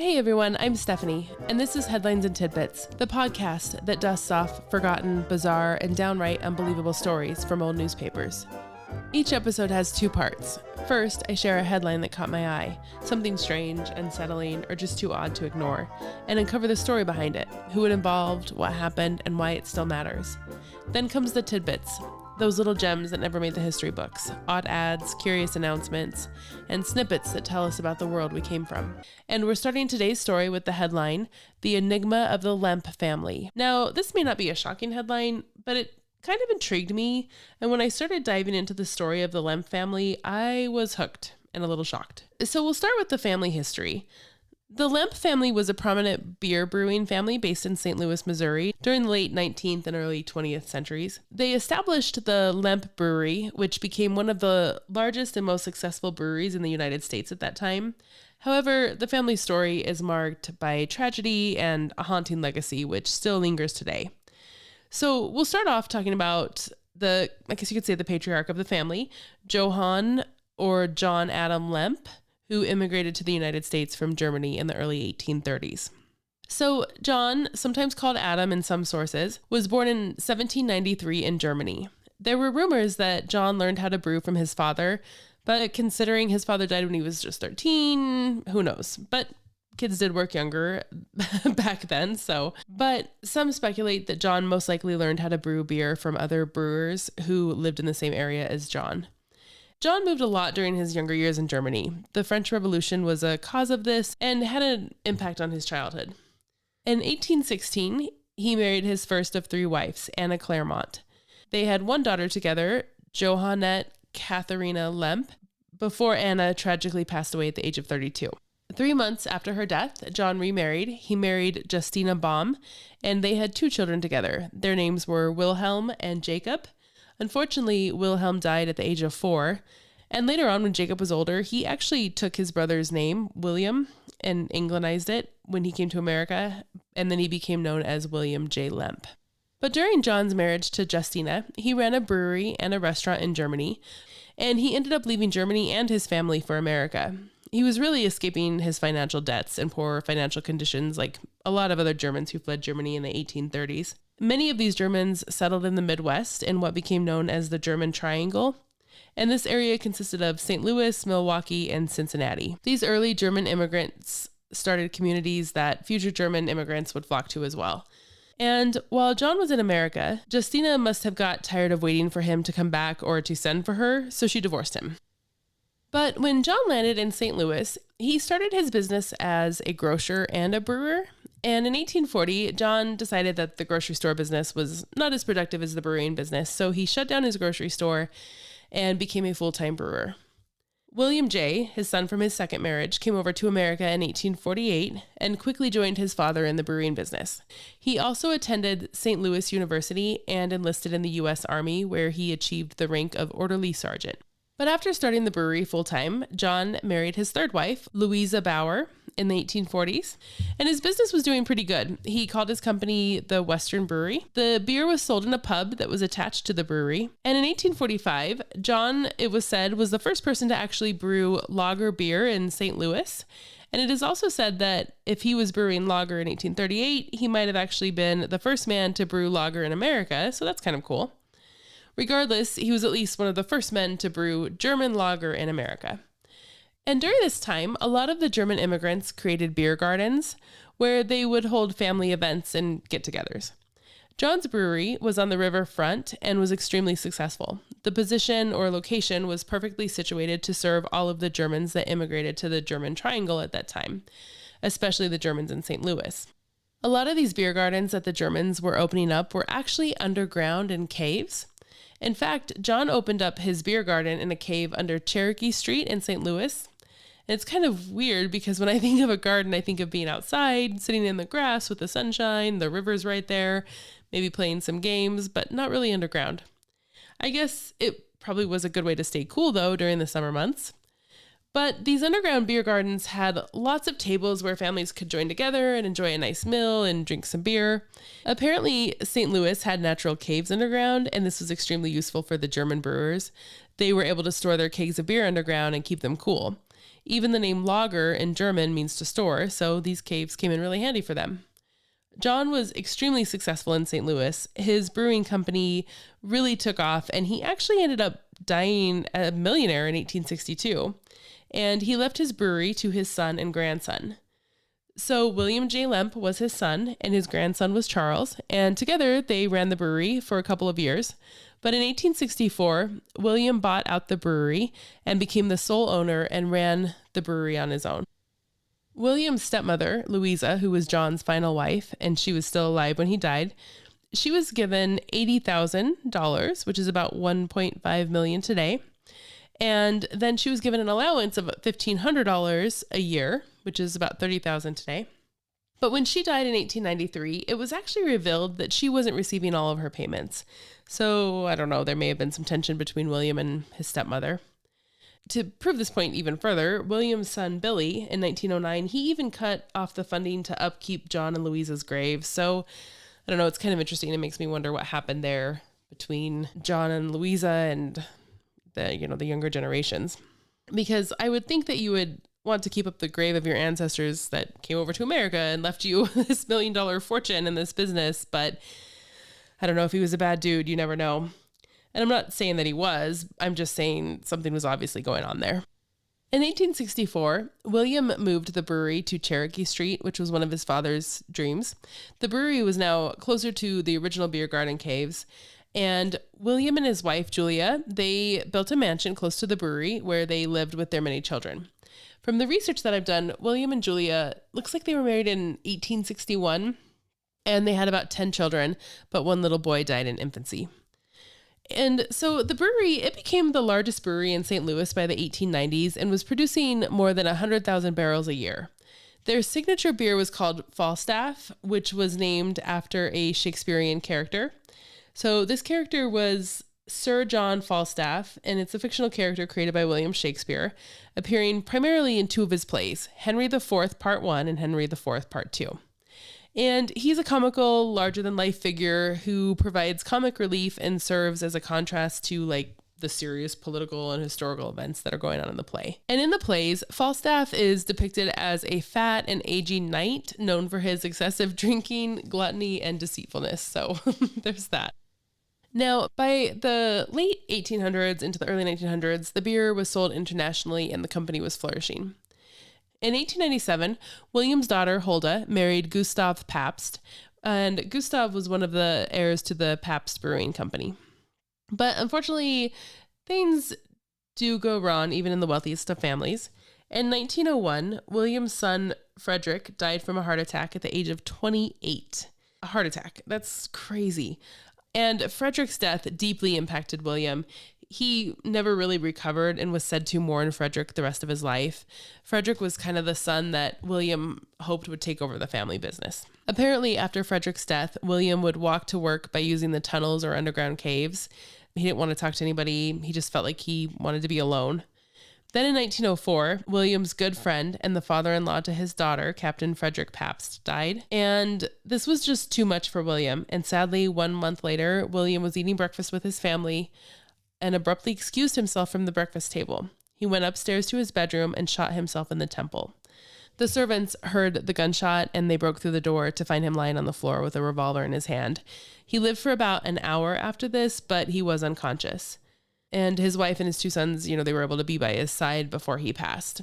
Hey everyone, I'm Stephanie, and this is Headlines and Tidbits, the podcast that dusts off forgotten, bizarre, and downright unbelievable stories from old newspapers. Each episode has two parts. First, I share a headline that caught my eye, something strange, unsettling, or just too odd to ignore, and uncover the story behind it, who it involved, what happened, and why it still matters. Then comes the tidbits, those little gems that never made the history books, odd ads, curious announcements, and snippets that tell us about the world we came from. And we're starting today's story with the headline, The Enigma of the Lemp Family. Now, this may not be a shocking headline, but it kind of intrigued me, and when I started diving into the story of the Lemp family, I was hooked and a little shocked. So we'll start with the family history. The Lemp family was a prominent beer brewing family based in St. Louis, Missouri during the late 19th and early 20th centuries. They established the Lemp Brewery, which became one of the largest and most successful breweries in the United States at that time. However, the family story is marked by tragedy and a haunting legacy, which still lingers today. So we'll start off talking about I guess you could say the patriarch of the family, Johann or John Adam Lemp, who immigrated to the United States from Germany in the early 1830s. So John, sometimes called Adam in some sources, was born in 1793 in Germany. There were rumors that John learned how to brew from his father, but considering his father died when he was just 13, who knows? But kids did work younger back then, But some speculate that John most likely learned how to brew beer from other brewers who lived in the same area as John. John moved a lot during his younger years in Germany. The French Revolution was a cause of this and had an impact on his childhood. In 1816, he married his first of three wives, Anna Claremont. They had one daughter together, Johannette Katharina Lemp, before Anna tragically passed away at the age of 32. 3 months after her death, John remarried. He married Justina Baum, and they had two children together. Their names were Wilhelm and Jacob. Unfortunately, Wilhelm died at the age of 4, and later on when Jacob was older, he actually took his brother's name, William, and Anglicized it when he came to America, and then he became known as William J. Lemp. But during John's marriage to Justina, he ran a brewery and a restaurant in Germany, and he ended up leaving Germany and his family for America. He was really escaping his financial debts and poor financial conditions like a lot of other Germans who fled Germany in the 1830s. Many of these Germans settled in the Midwest in what became known as the German Triangle, and this area consisted of St. Louis, Milwaukee, and Cincinnati. These early German immigrants started communities that future German immigrants would flock to as well. And while John was in America, Justina must have got tired of waiting for him to come back or to send for her, so she divorced him. But when John landed in St. Louis, he started his business as a grocer and a brewer. And in 1840, John decided that the grocery store business was not as productive as the brewing business, so he shut down his grocery store and became a full-time brewer. William J., his son from his second marriage, came over to America in 1848 and quickly joined his father in the brewing business. He also attended St. Louis University and enlisted in the U.S. Army, where he achieved the rank of orderly sergeant. But after starting the brewery full-time, John married his third wife, Louisa Bauer, in the 1840s, and his business was doing pretty good. He called his company the Western Brewery. The beer was sold in a pub that was attached to the brewery. And in 1845, John, it was said, was the first person to actually brew lager beer in St. Louis. And it is also said that if he was brewing lager in 1838, he might have actually been the first man to brew lager in America, so that's kind of cool. Regardless, he was at least one of the first men to brew German lager in America. And during this time, a lot of the German immigrants created beer gardens where they would hold family events and get-togethers. John's brewery was on the riverfront and was extremely successful. The position or location was perfectly situated to serve all of the Germans that immigrated to the German Triangle at that time, especially the Germans in St. Louis. A lot of these beer gardens that the Germans were opening up were actually underground in caves. In fact, John opened up his beer garden in a cave under Cherokee Street in St. Louis. And it's kind of weird because when I think of a garden, I think of being outside, sitting in the grass with the sunshine, the river's right there, maybe playing some games, but not really underground. I guess it probably was a good way to stay cool though during the summer months. But these underground beer gardens had lots of tables where families could join together and enjoy a nice meal and drink some beer. Apparently, St. Louis had natural caves underground, and this was extremely useful for the German brewers. They were able to store their kegs of beer underground and keep them cool. Even the name lager in German means to store, so these caves came in really handy for them. John was extremely successful in St. Louis. His brewing company really took off, and he actually ended up dying a millionaire in 1862. And he left his brewery to his son and grandson. So William J. Lemp was his son, and his grandson was Charles, and together they ran the brewery for a couple of years. But in 1864, William bought out the brewery and became the sole owner and ran the brewery on his own. William's stepmother, Louisa, who was John's final wife, and she was still alive when he died, she was given $80,000, which is about $1.5 million today. And then she was given an allowance of $1,500 a year, which is about $30,000 today. But when she died in 1893, it was actually revealed that she wasn't receiving all of her payments. So I don't know, there may have been some tension between William and his stepmother. To prove this point even further, William's son Billy, in 1909, he even cut off the funding to upkeep John and Louisa's graves. So I don't know, it's kind of interesting. It makes me wonder what happened there between John and Louisa and the younger generations. Because I would think that you would want to keep up the grave of your ancestors that came over to America and left you this $1 million fortune in this business. But I don't know if he was a bad dude. You never know. And I'm not saying that he was. I'm just saying something was obviously going on there. In 1864, William moved the brewery to Cherokee Street, which was one of his father's dreams. The brewery was now closer to the original beer garden caves. And William and his wife, Julia, they built a mansion close to the brewery where they lived with their many children. From the research that I've done, William and Julia, looks like they were married in 1861, and they had about 10 children, but one little boy died in infancy. And so the brewery, it became the largest brewery in St. Louis by the 1890s and was producing more than 100,000 barrels a year. Their signature beer was called Falstaff, which was named after a Shakespearean character. So this character was Sir John Falstaff, and it's a fictional character created by William Shakespeare, appearing primarily in two of his plays, Henry IV Part 1 and Henry IV Part 2. And he's a comical, larger-than-life figure who provides comic relief and serves as a contrast to, the serious political and historical events that are going on in the play. And in the plays, Falstaff is depicted as a fat and aging knight known for his excessive drinking, gluttony, and deceitfulness. So there's that. Now, by the late 1800s into the early 1900s, the beer was sold internationally and the company was flourishing. In 1897, William's daughter, Hulda, married Gustav Pabst, and Gustav was one of the heirs to the Pabst Brewing Company. But unfortunately, things do go wrong even in the wealthiest of families. In 1901, William's son, Frederick, died from a heart attack at the age of 28. A heart attack. That's crazy. And Frederick's death deeply impacted William. He never really recovered and was said to mourn Frederick the rest of his life. Frederick was kind of the son that William hoped would take over the family business. Apparently, after Frederick's death, William would walk to work by using the tunnels or underground caves. He didn't want to talk to anybody. He just felt like he wanted to be alone. Then in 1904, William's good friend and the father-in-law to his daughter, Captain Frederick Pabst, died. And this was just too much for William. And sadly, 1 month later, William was eating breakfast with his family and abruptly excused himself from the breakfast table. He went upstairs to his bedroom and shot himself in the temple. The servants heard the gunshot and they broke through the door to find him lying on the floor with a revolver in his hand. He lived for about an hour after this, but he was unconscious. And his wife and his two sons, they were able to be by his side before he passed.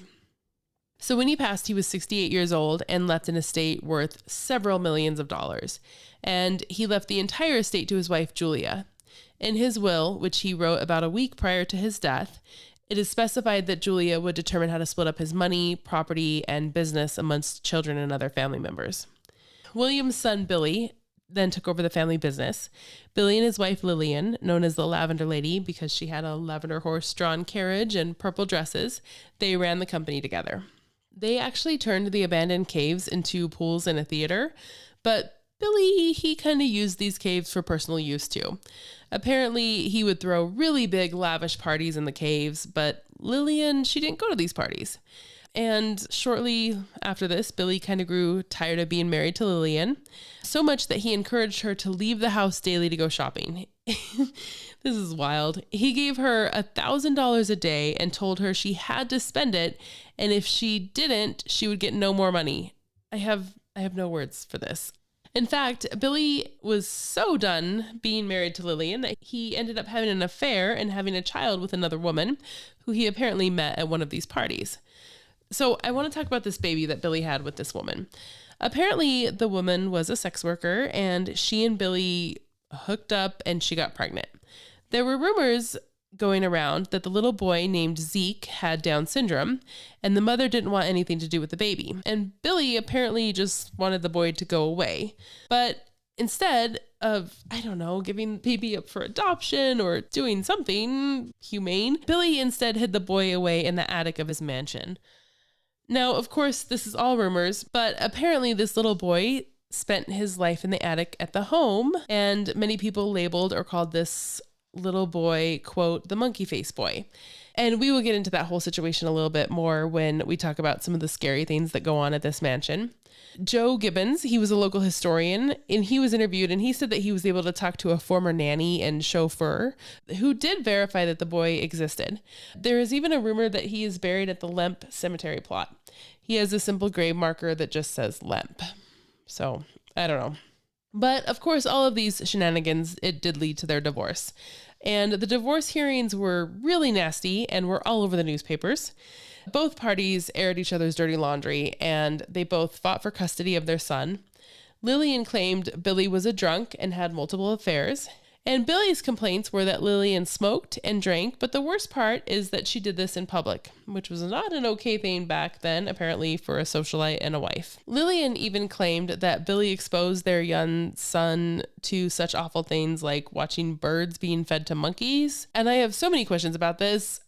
So when he passed, he was 68 years old and left an estate worth several millions of dollars. And he left the entire estate to his wife, Julia. In his will, which he wrote about a week prior to his death, it is specified that Julia would determine how to split up his money, property, and business amongst children and other family members. William's son, Billy, then took over the family business. Billy and his wife Lillian, known as the Lavender Lady because she had a lavender horse-drawn carriage and purple dresses, they ran the company together. They actually turned the abandoned caves into pools and a theater, but Billy, he kind of used these caves for personal use too. Apparently, he would throw really big, lavish parties in the caves, but Lillian, she didn't go to these parties. And shortly after this, Billy kind of grew tired of being married to Lillian, so much that he encouraged her to leave the house daily to go shopping. This is wild. He gave her $1,000 a day and told her she had to spend it, and if she didn't, she would get no more money. I have no words for this. In fact, Billy was so done being married to Lillian that he ended up having an affair and having a child with another woman who he apparently met at one of these parties. So I want to talk about this baby that Billy had with this woman. Apparently, the woman was a sex worker, and she and Billy hooked up and she got pregnant. There were rumors going around that the little boy named Zeke had Down syndrome, and the mother didn't want anything to do with the baby. And Billy apparently just wanted the boy to go away. But instead of, giving the baby up for adoption or doing something humane, Billy instead hid the boy away in the attic of his mansion. Now, of course, this is all rumors, but apparently this little boy spent his life in the attic at the home, and many people labeled or called this little boy, quote, the monkey face boy. And we will get into that whole situation a little bit more when we talk about some of the scary things that go on at this mansion. Joe Gibbons, he was a local historian, and he was interviewed, and he said that he was able to talk to a former nanny and chauffeur who did verify that the boy existed. There is even a rumor that he is buried at the Lemp cemetery plot. He has a simple grave marker that just says Lemp. So, I don't know. But of course, all of these shenanigans, it did lead to their divorce. And the divorce hearings were really nasty and were all over the newspapers. Both parties aired each other's dirty laundry, and they both fought for custody of their son. Lillian claimed Billy was a drunk and had multiple affairs. And Billy's complaints were that Lillian smoked and drank, but the worst part is that she did this in public, which was not an okay thing back then, apparently, for a socialite and a wife. Lillian even claimed that Billy exposed their young son to such awful things like watching birds being fed to monkeys. And I have so many questions about this.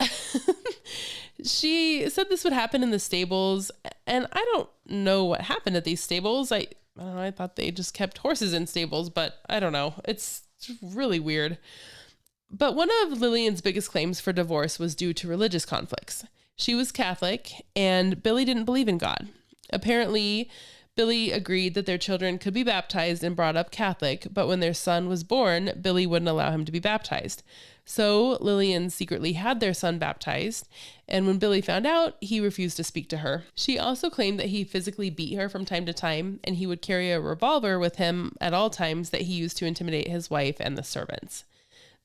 She said this would happen in the stables, and I don't know what happened at these stables. I don't know, I thought they just kept horses in stables, but I don't know. It's really weird. But one of Lillian's biggest claims for divorce was due to religious conflicts. She was Catholic, and Billy didn't believe in God. Apparently, Billy agreed that their children could be baptized and brought up Catholic, but when their son was born, Billy wouldn't allow him to be baptized. So Lillian secretly had their son baptized, and when Billy found out, he refused to speak to her. She also claimed that he physically beat her from time to time, and he would carry a revolver with him at all times that he used to intimidate his wife and the servants.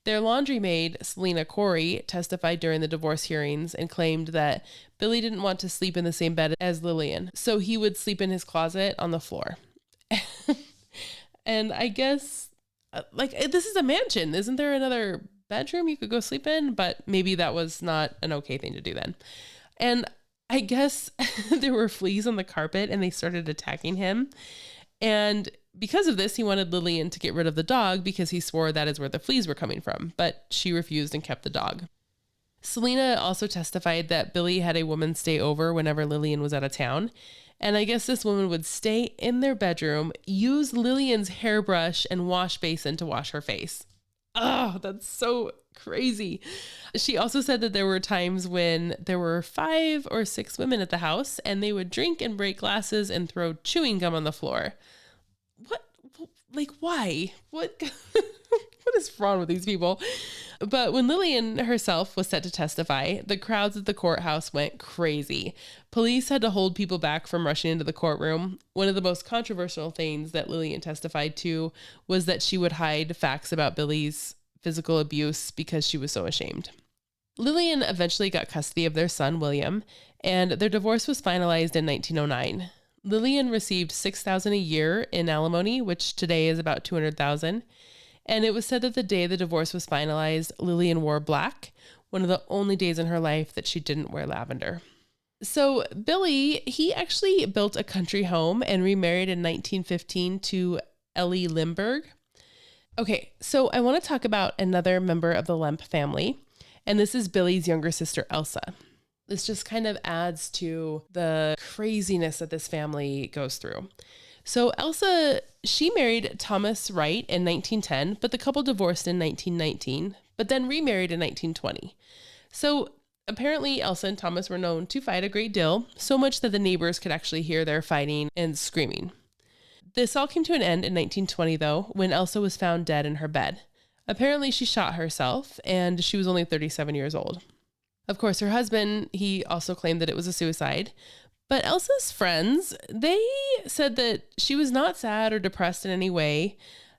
Their laundry maid, Selena Corey, testified during the divorce hearings and claimed that Billy didn't want to sleep in the same bed as Lillian, so he would sleep in his closet on the floor. And I guess, this is a mansion. Isn't there another bedroom you could go sleep in? But maybe that was not an okay thing to do then. And I guess there were fleas on the carpet and they started attacking him. And because of this, he wanted Lillian to get rid of the dog because he swore that is where the fleas were coming from, but she refused and kept the dog. Selena also testified that Billy had a woman stay over whenever Lillian was out of town. And I guess this woman would stay in their bedroom, use Lillian's hairbrush and wash basin to wash her face. Oh, that's so crazy. She also said that there were times when there were 5 or 6 women at the house and they would drink and break glasses and throw chewing gum on the floor. What? Like, why? What? What is wrong with these people? But when Lillian herself was set to testify, the crowds at the courthouse went crazy. Police had to hold people back from rushing into the courtroom. One of the most controversial things that Lillian testified to was that she would hide facts about Billy's physical abuse because she was so ashamed. Lillian eventually got custody of their son, William, and their divorce was finalized in 1909. Lillian received $6,000 a year in alimony, which today is about $200,000. And it was said that the day the divorce was finalized, Lillian wore black, one of the only days in her life that she didn't wear lavender. So Billy, he actually built a country home and remarried in 1915 to Ellie Limburg. Okay, so I want to talk about another member of the Lemp family, and this is Billy's younger sister, Elsa. This just kind of adds to the craziness that this family goes through. So Elsa, she married Thomas Wright in 1910, but the couple divorced in 1919, but then remarried in 1920. So apparently Elsa and Thomas were known to fight a great deal, so much that the neighbors could actually hear their fighting and screaming. This all came to an end in 1920, though, when Elsa was found dead in her bed. Apparently, she shot herself, and she was only 37 years old. Of course, her husband, he also claimed that it was a suicide. But Elsa's friends, they said that she was not sad or depressed in any way.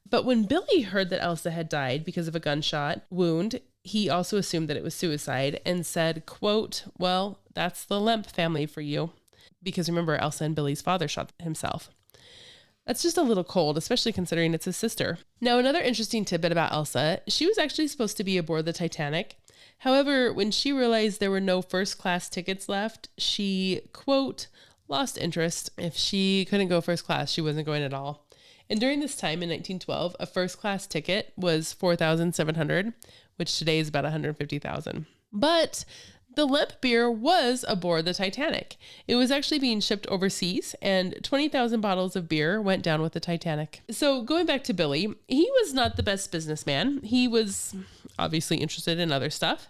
But when Billy heard that Elsa had died because of a gunshot wound, he also assumed that it was suicide and said, quote, "Well, that's the Lemp family for you." Because remember, Elsa and Billy's father shot himself. That's just a little cold, especially considering it's his sister. Now, another interesting tidbit about Elsa, she was actually supposed to be aboard the Titanic. However, when she realized there were no first class tickets left, she, quote, lost interest. If she couldn't go first class, she wasn't going at all. And during this time in 1912, a first class ticket was $4,700, which today is about $150,000. But the Lemp beer was aboard the Titanic. It was actually being shipped overseas, and 20,000 bottles of beer went down with the Titanic. So going back to Billy, he was not the best businessman. He was obviously interested in other stuff.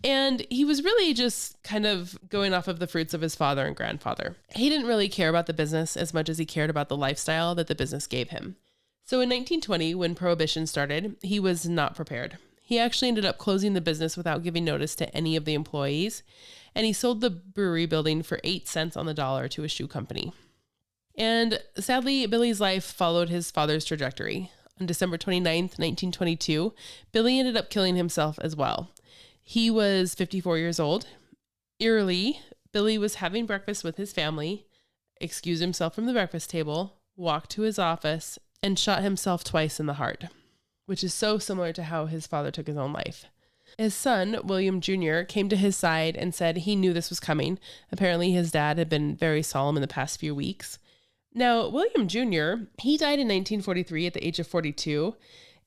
And he was really just kind of going off of the fruits of his father and grandfather. He didn't really care about the business as much as he cared about the lifestyle that the business gave him. So in 1920, when Prohibition started, he was not prepared. He actually ended up closing the business without giving notice to any of the employees, and he sold the brewery building for 8 cents on the dollar to a shoe company. And sadly, Billy's life followed his father's trajectory. On December 29th, 1922, Billy ended up killing himself as well. He was 54 years old. Eerily, Billy was having breakfast with his family, excused himself from the breakfast table, walked to his office, and shot himself twice in the heart, which is so similar to how his father took his own life. His son, William Jr., came to his side and said he knew this was coming. Apparently, his dad had been very solemn in the past few weeks. Now, William Jr., he died in 1943 at the age of 42,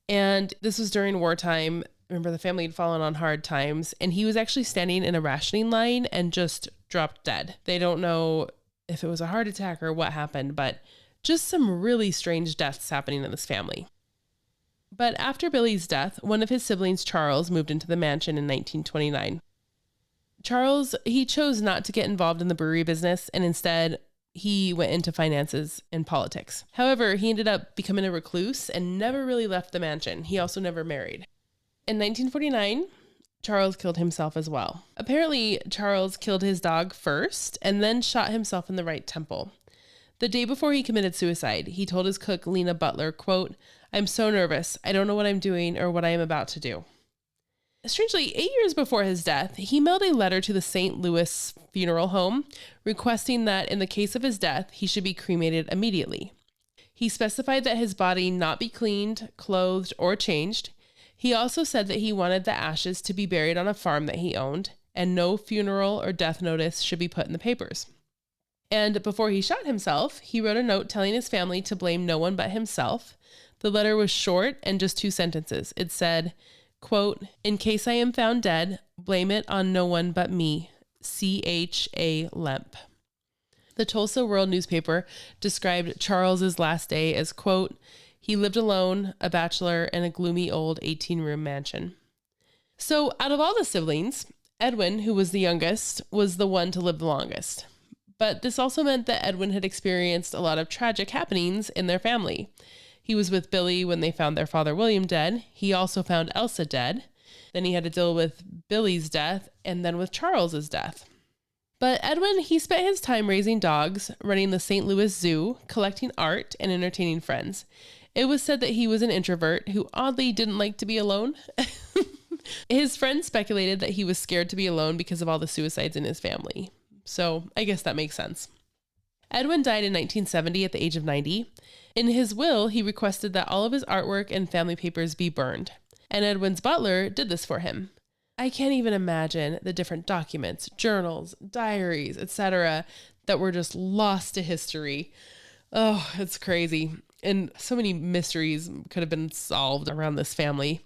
and this was during wartime. Remember, the family had fallen on hard times, and he was actually standing in a rationing line and just dropped dead. They don't know if it was a heart attack or what happened, but just some really strange deaths happening in this family. But after Billy's death, one of his siblings, Charles, moved into the mansion in 1929. Charles, he chose not to get involved in the brewery business, and instead he went into finances and politics. However, he ended up becoming a recluse and never really left the mansion. He also never married. In 1949, Charles killed himself as well. Apparently, Charles killed his dog first and then shot himself in the right temple. The day before he committed suicide, he told his cook, Lena Butler, quote, "I'm so nervous. I don't know what I'm doing or what I am about to do." Strangely, 8 years before his death, he mailed a letter to the St. Louis funeral home requesting that in the case of his death, he should be cremated immediately. He specified that his body not be cleaned, clothed, or changed. He also said that he wanted the ashes to be buried on a farm that he owned, and no funeral or death notice should be put in the papers. And before he shot himself, he wrote a note telling his family to blame no one but himself. The letter was short and just 2 sentences. It said, quote, "In case I am found dead, blame it on no one but me. C.H.A. Lemp." The Tulsa World newspaper described Charles's last day as, quote, "He lived alone, a bachelor, in a gloomy old 18-room mansion." So out of all the siblings, Edwin, who was the youngest, was the one to live the longest. But this also meant that Edwin had experienced a lot of tragic happenings in their family. He was with Billy when they found their father William dead. He also found Elsa dead. Then he had to deal with Billy's death and then with Charles's death. But Edwin, he spent his time raising dogs, running the St. Louis Zoo, collecting art, and entertaining friends. It was said that he was an introvert who oddly didn't like to be alone. His friends speculated that he was scared to be alone because of all the suicides in his family. So I guess that makes sense. Edwin died in 1970 at the age of 90. In his will, he requested that all of his artwork and family papers be burned. And Edwin's butler did this for him. I can't even imagine the different documents, journals, diaries, etc. that were just lost to history. Oh, it's crazy. And so many mysteries could have been solved around this family.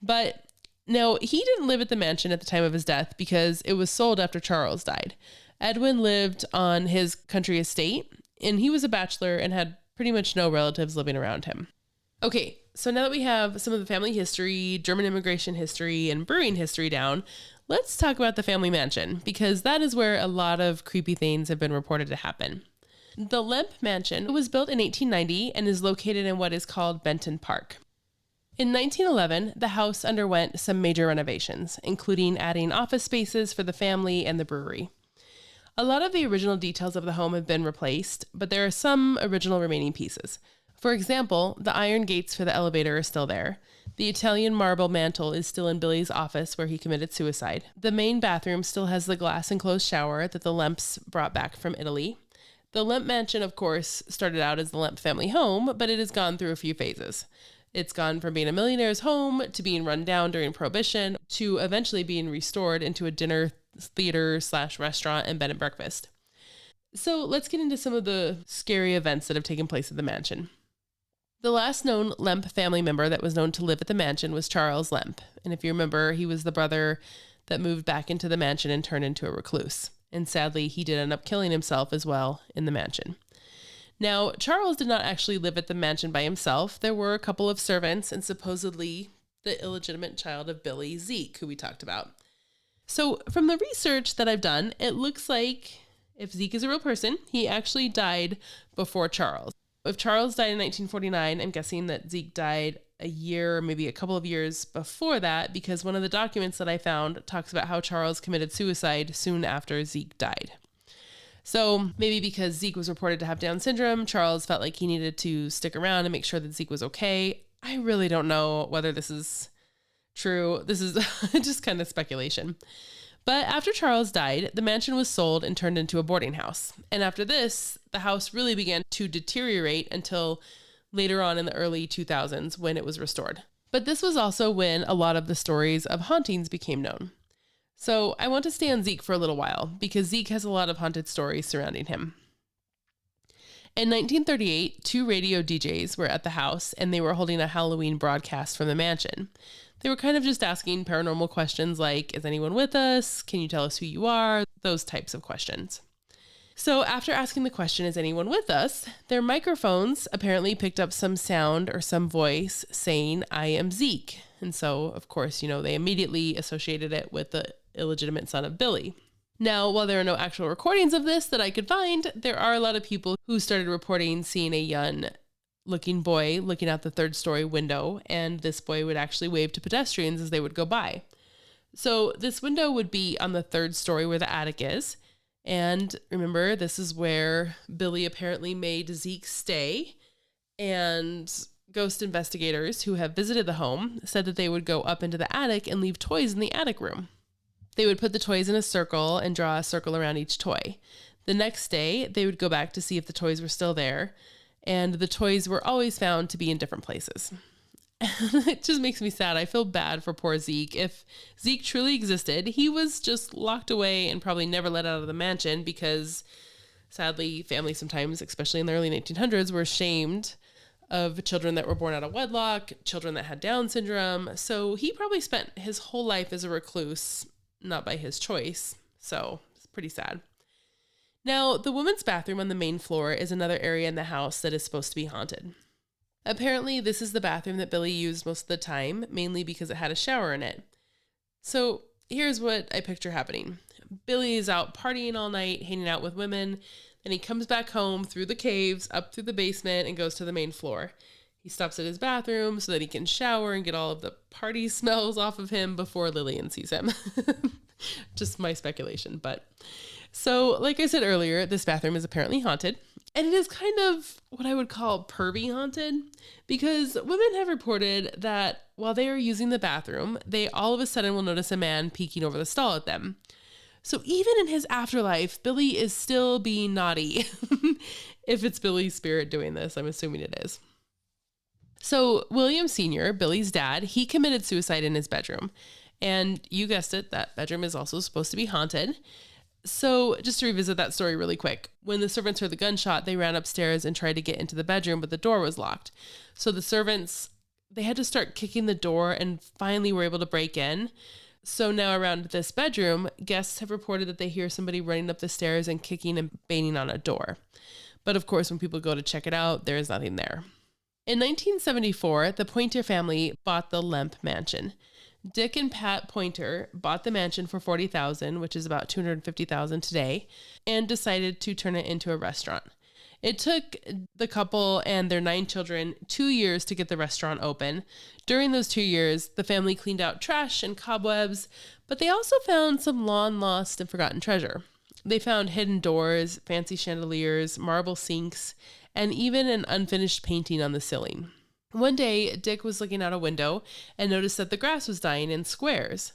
But now, he didn't live at the mansion at the time of his death because it was sold after Charles died. Edwin lived on his country estate, and he was a bachelor and had pretty much no relatives living around him. Okay, so now that we have some of the family history, German immigration history, and brewing history down, let's talk about the family mansion, because that is where a lot of creepy things have been reported to happen. The Lemp Mansion was built in 1890 and is located in what is called Benton Park. In 1911, the house underwent some major renovations, including adding office spaces for the family and the brewery. A lot of the original details of the home have been replaced, but there are some original remaining pieces. For example, the iron gates for the elevator are still there. The Italian marble mantle is still in Billy's office where he committed suicide. The main bathroom still has the glass enclosed shower that the Lemps brought back from Italy. The Lemp Mansion, of course, started out as the Lemp family home, but it has gone through a few phases. It's gone from being a millionaire's home to being run down during Prohibition to eventually being restored into a dinner theater / restaurant and bed and breakfast. So let's get into some of the scary events that have taken place at the mansion. The last known Lemp family member that was known to live at the mansion was Charles Lemp. And if you remember, he was the brother that moved back into the mansion and turned into a recluse. And sadly, he did end up killing himself as well in the mansion. Now, Charles did not actually live at the mansion by himself. There were a couple of servants and supposedly the illegitimate child of Billy, Zeke, who we talked about. So from the research that I've done, it looks like if Zeke is a real person, he actually died before Charles. If Charles died in 1949, I'm guessing that Zeke died a year, maybe a couple of years before that, because one of the documents that I found talks about how Charles committed suicide soon after Zeke died. So maybe because Zeke was reported to have Down syndrome, Charles felt like he needed to stick around and make sure that Zeke was okay. I really don't know whether this is true. This is just kind of speculation. But after Charles died, the mansion was sold and turned into a boarding house. And after this, the house really began to deteriorate until later on in the early 2000s when it was restored. But this was also when a lot of the stories of hauntings became known. So I want to stay on Zeke for a little while because Zeke has a lot of haunted stories surrounding him. In 1938, 2 radio DJs were at the house and they were holding a Halloween broadcast from the mansion. They were kind of just asking paranormal questions like, is anyone with us? Can you tell us who you are? Those types of questions. So after asking the question, is anyone with us? Their microphones apparently picked up some sound or some voice saying, I am Zeke. And so, of course, they immediately associated it with the illegitimate son of Billy. Now, while there are no actual recordings of this that I could find, there are a lot of people who started reporting seeing a young looking boy looking out the 3rd story window, and this boy would actually wave to pedestrians as they would go by. So this window would be on the 3rd story where the attic is. And remember, this is where Billy apparently made Zeke stay, and ghost investigators who have visited the home said that they would go up into the attic and leave toys in the attic room. They would put the toys in a circle and draw a circle around each toy. The next day, they would go back to see if the toys were still there, and the toys were always found to be in different places. It just makes me sad. I feel bad for poor Zeke. If Zeke truly existed, he was just locked away and probably never let out of the mansion because, sadly, families sometimes, especially in the early 1900s, were ashamed of children that were born out of wedlock, children that had Down syndrome. So he probably spent his whole life as a recluse, not by his choice. So it's pretty sad. Now, the women's bathroom on the main floor is another area in the house that is supposed to be haunted. Apparently, this is the bathroom that Billy used most of the time, mainly because it had a shower in it. So here's what I picture happening. Billy is out partying all night, hanging out with women, and he comes back home through the caves, up through the basement, and goes to the main floor. He stops at his bathroom so that he can shower and get all of the party smells off of him before Lillian sees him. Just my speculation, but... So, like I said earlier, this bathroom is apparently haunted, and it is kind of what I would call pervy haunted, because women have reported that while they are using the bathroom, they all of a sudden will notice a man peeking over the stall at them. So even in his afterlife, Billy is still being naughty. If it's Billy's spirit doing this, I'm assuming it is. So William Sr., Billy's dad, he committed suicide in his bedroom. And you guessed it, that bedroom is also supposed to be haunted. So just to revisit that story really quick, when the servants heard the gunshot, they ran upstairs and tried to get into the bedroom, but the door was locked. So the servants, they had to start kicking the door and finally were able to break in. So now around this bedroom, guests have reported that they hear somebody running up the stairs and kicking and banging on a door. But of course, when people go to check it out, there is nothing there. In 1974, the Pointer family bought the Lemp Mansion. Dick and Pat Pointer bought the mansion for $40,000, which is about $250,000 today, and decided to turn it into a restaurant. It took the couple and their 9 children 2 years to get the restaurant open. During those 2 years, the family cleaned out trash and cobwebs, but they also found some long lost and forgotten treasure. They found hidden doors, fancy chandeliers, marble sinks, and even an unfinished painting on the ceiling. One day, Dick was looking out a window and noticed that the grass was dying in squares.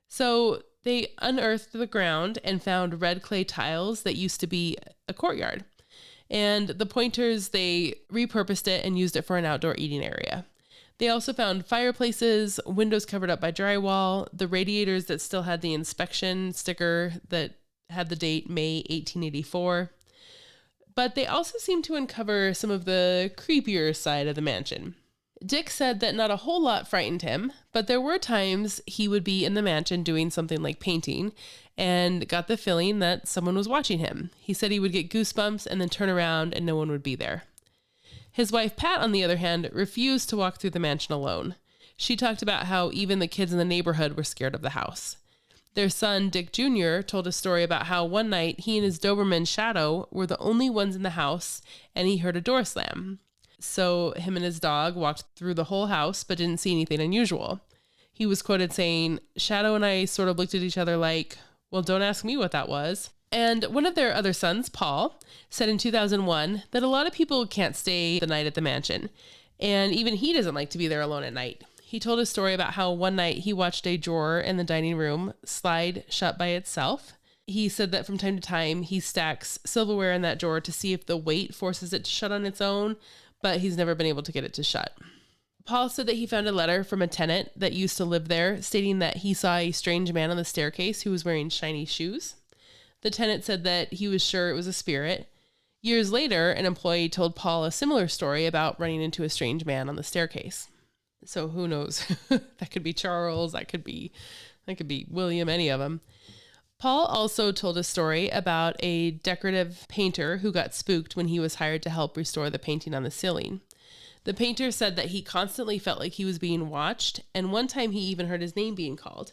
So they unearthed the ground and found red clay tiles that used to be a courtyard. And the Pointers, they repurposed it and used it for an outdoor eating area. They also found fireplaces, windows covered up by drywall, the radiators that still had the inspection sticker that had the date May 1884. But they also seemed to uncover some of the creepier side of the mansion. Dick said that not a whole lot frightened him, but there were times he would be in the mansion doing something like painting and got the feeling that someone was watching him. He said he would get goosebumps and then turn around and no one would be there. His wife, Pat, on the other hand, refused to walk through the mansion alone. She talked about how even the kids in the neighborhood were scared of the house. Their son, Dick Jr., told a story about how one night he and his Doberman Shadow were the only ones in the house and he heard a door slam. So him and his dog walked through the whole house but didn't see anything unusual. He was quoted saying, "Shadow and I sort of looked at each other like, well, don't ask me what that was." And one of their other sons, Paul, said in 2001 that a lot of people can't stay the night at the mansion. And even he doesn't like to be there alone at night. He told a story about how one night he watched a drawer in the dining room slide shut by itself. He said that from time to time he stacks silverware in that drawer to see if the weight forces it to shut on its own, but he's never been able to get it to shut. Paul said that he found a letter from a tenant that used to live there stating that he saw a strange man on the staircase who was wearing shiny shoes. The tenant said that he was sure it was a spirit. Years later, an employee told Paul a similar story about running into a strange man on the staircase. So who knows? That could be Charles, that could be William, any of them. Paul also told a story about a decorative painter who got spooked when he was hired to help restore the painting on the ceiling. The painter said that he constantly felt like he was being watched, and one time he even heard his name being called.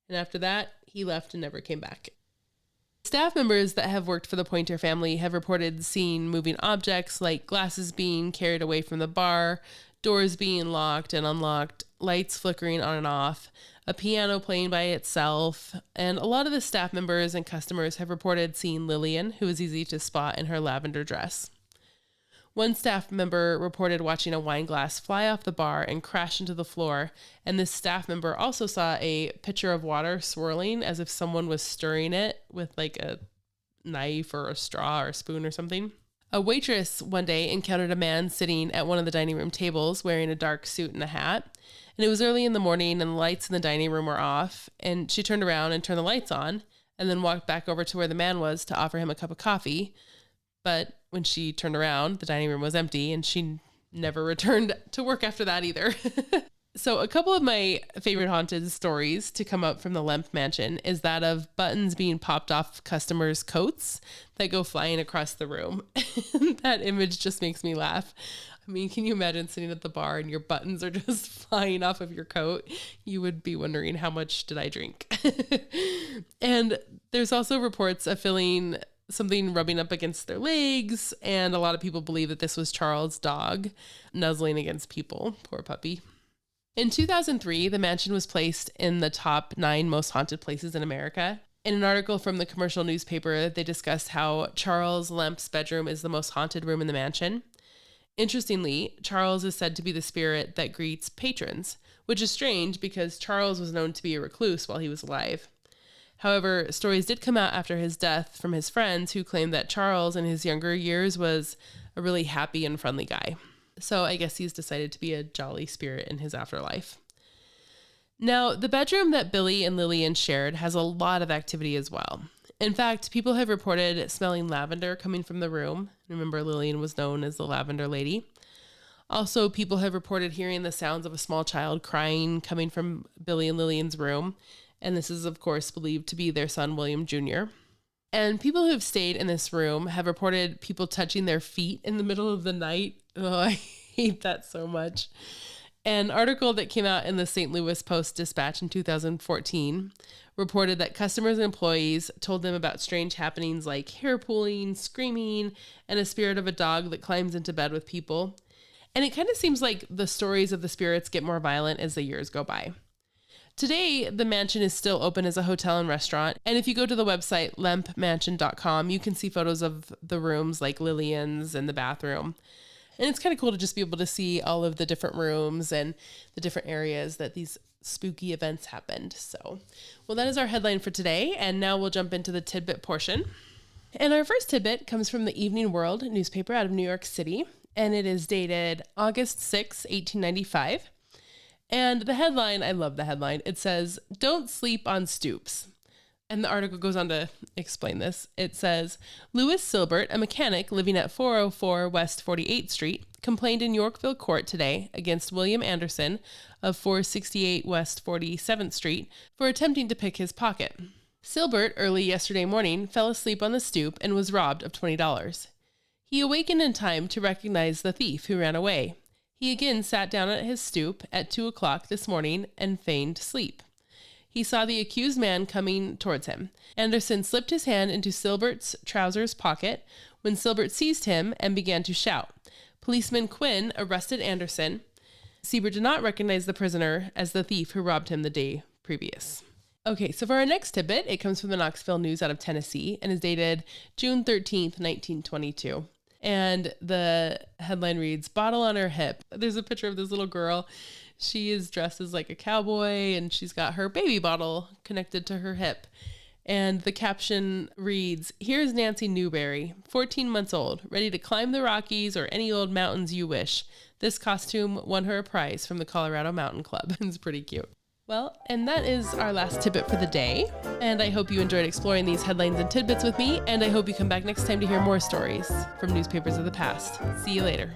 And after that, he left and never came back. Staff members that have worked for the Pointer family have reported seeing moving objects like glasses being carried away from the bar, doors being locked and unlocked, lights flickering on and off, a piano playing by itself, and a lot of the staff members and customers have reported seeing Lillian, who is easy to spot in her lavender dress. One staff member reported watching a wine glass fly off the bar and crash into the floor, and this staff member also saw a pitcher of water swirling as if someone was stirring it with like a knife or a straw or a spoon or something. A waitress one day encountered a man sitting at one of the dining room tables wearing a dark suit and a hat. And it was early in the morning and the lights in the dining room were off. And she turned around and turned the lights on and then walked back over to where the man was to offer him a cup of coffee. But when she turned around, the dining room was empty and she never returned to work after that either. So a couple of my favorite haunted stories to come up from the Lemp Mansion is that of buttons being popped off customers' coats that go flying across the room. That image just makes me laugh. I mean, can you imagine sitting at the bar and your buttons are just flying off of your coat? You would be wondering, how much did I drink? And there's also reports of feeling something rubbing up against their legs. And a lot of people believe that this was Charles' dog nuzzling against people. Poor puppy. In 2003, the mansion was placed in the top 9 most haunted places in America. In an article from the commercial newspaper, they discussed how Charles Lemp's bedroom is the most haunted room in the mansion. Interestingly, Charles is said to be the spirit that greets patrons, which is strange because Charles was known to be a recluse while he was alive. However, stories did come out after his death from his friends who claimed that Charles in his younger years was a really happy and friendly guy. So I guess he's decided to be a jolly spirit in his afterlife. Now, the bedroom that Billy and Lillian shared has a lot of activity as well. In fact, people have reported smelling lavender coming from the room. Remember, Lillian was known as the Lavender Lady. Also, people have reported hearing the sounds of a small child crying coming from Billy and Lillian's room. And this is, of course, believed to be their son, William Jr. And people who have stayed in this room have reported people touching their feet in the middle of the night. Oh, I hate that so much. An article that came out in the St. Louis Post-Dispatch in 2014 reported that customers and employees told them about strange happenings like hair pulling, screaming, and a spirit of a dog that climbs into bed with people. And it kind of seems like the stories of the spirits get more violent as the years go by. Today, the mansion is still open as a hotel and restaurant. And if you go to the website lempmansion.com, you can see photos of the rooms like Lillian's and the bathroom. And it's kind of cool to just be able to see all of the different rooms and the different areas that these spooky events happened. So, well, that is our headline for today. And now we'll jump into the tidbit portion. And our first tidbit comes from the Evening World newspaper out of New York City. And it is dated August 6, 1895. And the headline, I love the headline. It says, "Don't sleep on stoops." And the article goes on to explain this. It says, Louis Silbert, a mechanic living at 404 West 48th Street, complained in Yorkville Court today against William Anderson of 468 West 47th Street for attempting to pick his pocket. Silbert, early yesterday morning, fell asleep on the stoop and was robbed of $20. He awakened in time to recognize the thief who ran away. He again sat down at his stoop at 2 o'clock this morning and feigned sleep. He saw the accused man coming towards him. Anderson slipped his hand into Silbert's trousers pocket when Silbert seized him and began to shout. Policeman Quinn arrested Anderson. Silbert did not recognize the prisoner as the thief who robbed him the day previous. Okay, so for our next tidbit, it comes from the Knoxville News out of Tennessee and is dated June 13th, 1922. And the headline reads, "Bottle on her hip." There's a picture of this little girl. She is dressed as like a cowboy and she's got her baby bottle connected to her hip. And the caption reads, "Here's Nancy Newberry, 14 months old, ready to climb the Rockies or any old mountains you wish. This costume won her a prize from the Colorado Mountain Club." It's pretty cute. Well, and that is our last tidbit for the day. And I hope you enjoyed exploring these headlines and tidbits with me. And I hope you come back next time to hear more stories from newspapers of the past. See you later.